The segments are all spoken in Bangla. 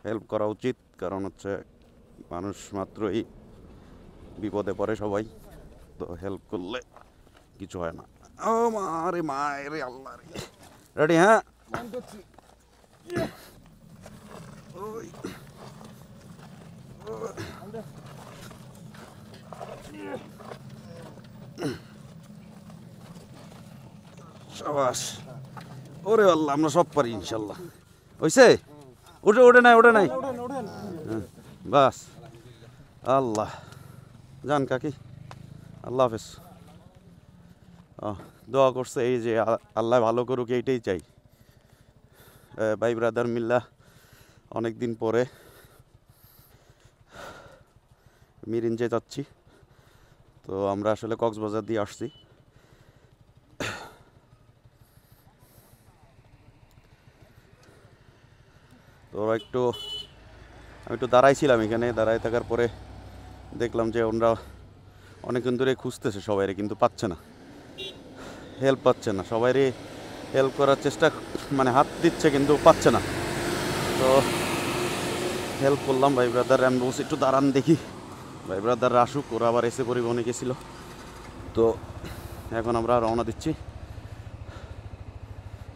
হেল্প করা উচিত, কারণ হচ্ছে মানুষ মাত্রই বিপদে পড়ে সবাই, তো হেল্প করলে কিছু হয় না। ও মা রে, মা রে, আল্লাহ রে। রেডি? হ্যাঁ, ওই সাবাস। ওরে আল্লাহ, আমরা সব পারি ইনশাল্লাহ। হইছে? ওঠে নাই, ওঠে নাই। বাস, আল্লাহ। যান কাকি, আল্লাহ হাফেজ। দোয়া করছে, এই যে আল্লাহ ভালো করুক, এইটাই চাই। ভাই ব্রাদার মিল্লা অনেক দিন পরে মিরিঞ্জে যাচ্ছি। তো আমরা আসলে কক্সবাজার দিয়ে আসছি। তো আমি একটু দাঁড়াইছিলাম এখানে, দাঁড়ায় থাকার পরে দেখলাম যে ওরা অনেকক্ষণ ধরে খুঁজতেছে সবাইরে, কিন্তু পাচ্ছে না, হেল্প পাচ্ছে না। সবাইরে হেল্প করার চেষ্টা, মানে হাত দিচ্ছে কিন্তু পাচ্ছে না। তো হেল্প করলাম ভাই ব্রাদার। আমি বলছি একটু দাঁড়ান দেখি ভাই ব্রাদাররা আসুক, ওরা আবার এসে পরিবহনে গেছিল। তো এখন আমরা রওনা দিচ্ছি।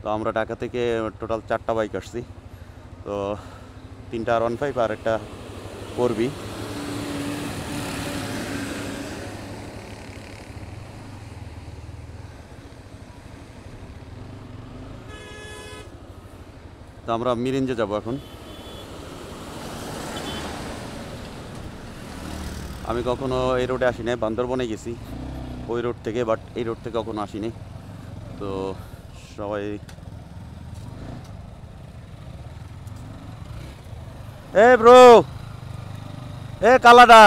তো আমরা ঢাকা থেকে টোটাল 4টা বাইক আসছি। তো 3টা R15 আর একটা 4B। তো আমরা মিরিঞ্জে যাব এখন। আমি কখনো এই রোডে আসি নাই, বান্দরবনে গেছি ওই রোড থেকে, বাট এই রোড থেকে কখনো আসিনি। তো সবাই ব্রো, কালাডা,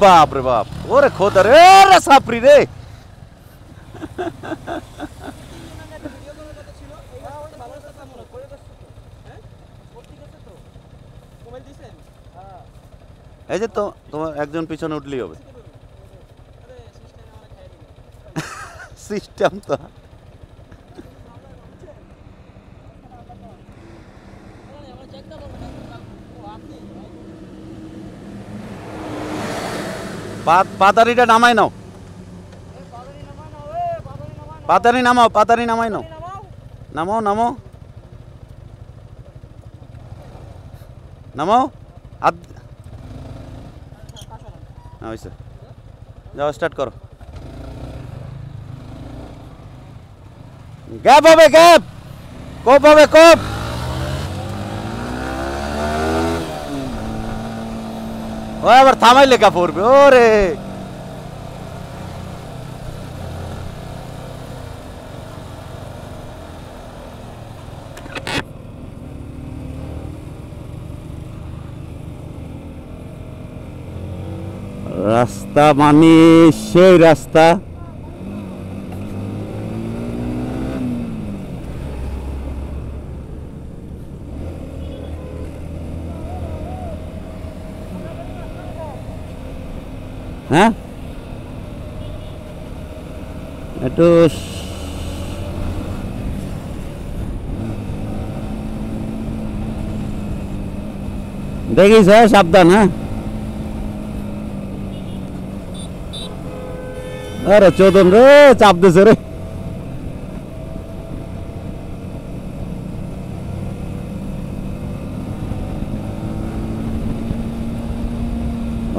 বাপ রে বাপ, ওরে খোদা রে, সাপরি রে। এই যে তো তোমার একজন পিছনে উঠলেই হবে। সিস্টেম তো পাতারিটা নামাই নাও, পাতারি নামাও, পাতারি নামাই নাও, নামাও নামাও নামাও। হয়েছে, যাও স্টার্ট করো। গ্যাপ হবে, গ্যাপ, কোপ হবে, কোপ। ও আবার থামাই লেখা পড়বে, ওরে রাস্তা মানে সেই রাস্তা। হ্যাঁ, একটু দেখিস, হ্যাঁ সাবধান। হ্যাঁ, আরে চোদন রে, চাপ দিছে রে।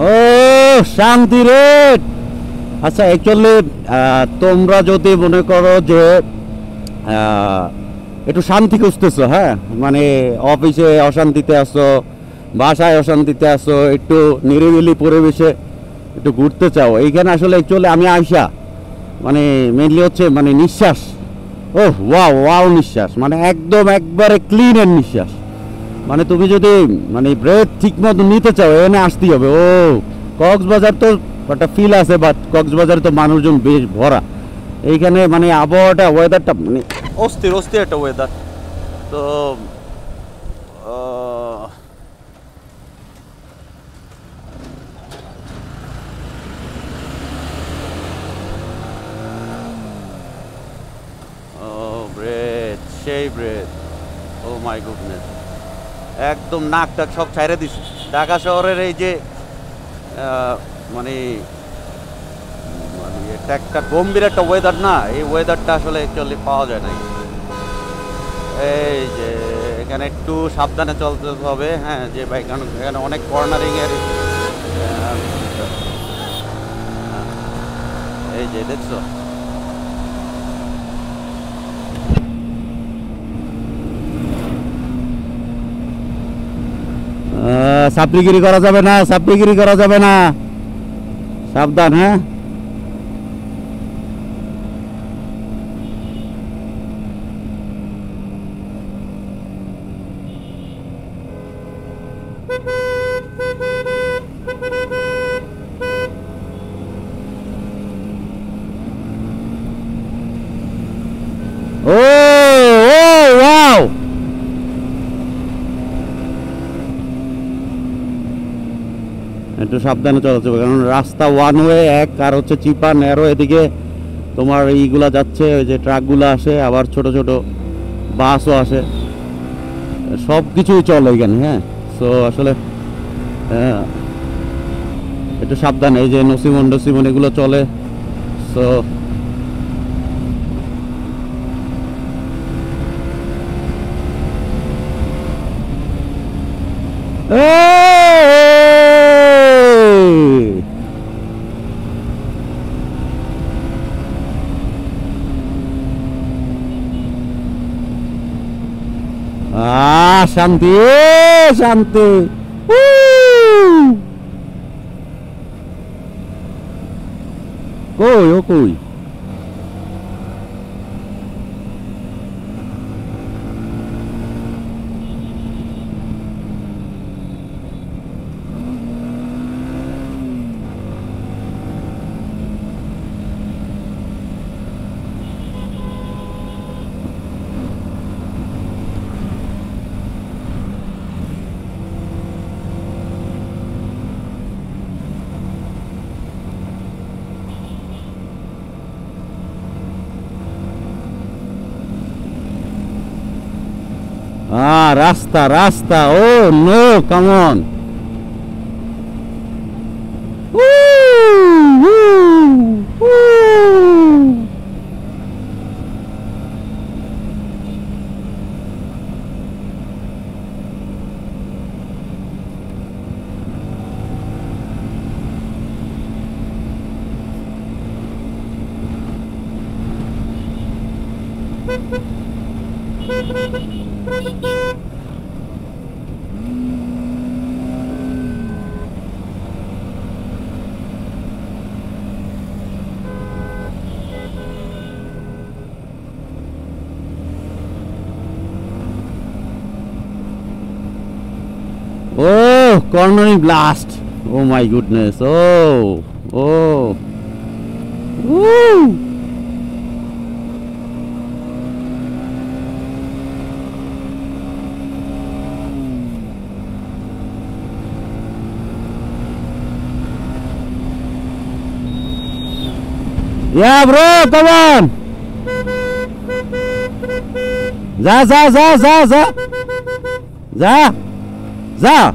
ও শান্তি রে। আচ্ছা, অ্যাকচুয়ালি তোমরা যদি মনে করো যে একটু শান্তি খুঁজতেছো, হ্যাঁ, মানে অফিসে অশান্তিতে আসো, বাসায় অশান্তিতে আসো, একটু নিরিবিলি পরিবেশে একটু ঘুরতে চাও, এইখানে আসলে অ্যাকচুয়ালি আমি আইসা মানে মেনলি হচ্ছে মানে নিঃশ্বাস, ও ওয়াও ওয়াও নিঃশ্বাস, মানে একদম একবারে ক্লিনের নিঃশ্বাস। মানে তুমি যদি মানে ব্রেথ ঠিক মতো নিতে চাও, এখানে আসতেই হবে। ও কক্সবাজার তো একটা ফিল আছে, বাট কক্সবাজারে তো মানুষজন বেশ ভরা। এইখানে মানে আবহাওয়াটা, ওয়েদারটা মানে অস্থির অস্থির একটা ওয়েদার। তো ব্রেথ, সেই ব্রেথ, ও মাই গুডনেস। একদম নাক টাক সব ছাইড়ে দিছে। ঢাকা শহরের এই যে মানে মানে এটা একটা গম্ভীর একটা ওয়েদার না, এই ওয়েদারটা আসলে অ্যাকচুয়ালি পাওয়া যায় না। এই যে এখানে একটু সাবধানে চলতে হবে, হ্যাঁ যে ভাই, কারণ এখানে অনেক কর্নারিং এর এই যে দেখছো সাপ্লিগিরি করা যাবে না, সাপ্লিগিরি করা যাবে না, সাবধান। হ্যাঁ ও ও ওয়াও, একটু সাবধানে চলাচল, কারণ রাস্তা ওয়ান ওয়ে এক, আর হচ্ছে চিপা ন্যারো, এদিকে তোমার এইগুলা যাচ্ছে, ওই যে ট্রাকগুলো আসে, আবার ছোট ছোট বাসও আসে, সব কিছুই চলে এখানে। হ্যাঁ সো আসলে একটু সাবধানে, এই যে নসিমন ডসিমন এগুলো চলে। সো শান্তি শান্তি। কই ও কই, রাস্তা রাস্তা, ও no come on. Oh, cornering blast. Oh my goodness. Oh, oh. Woo. Yeah, bro, come on. Za, za, za, za, za. Za. Za.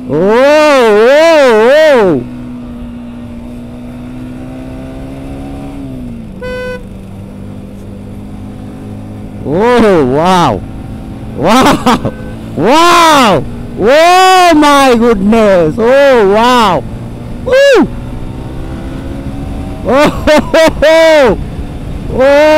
Oh, oh, oh. Oh, wow. Wow. Wow. Oh my goodness. Oh, wow. Woo. Oh, ho, ho, ho. Oh.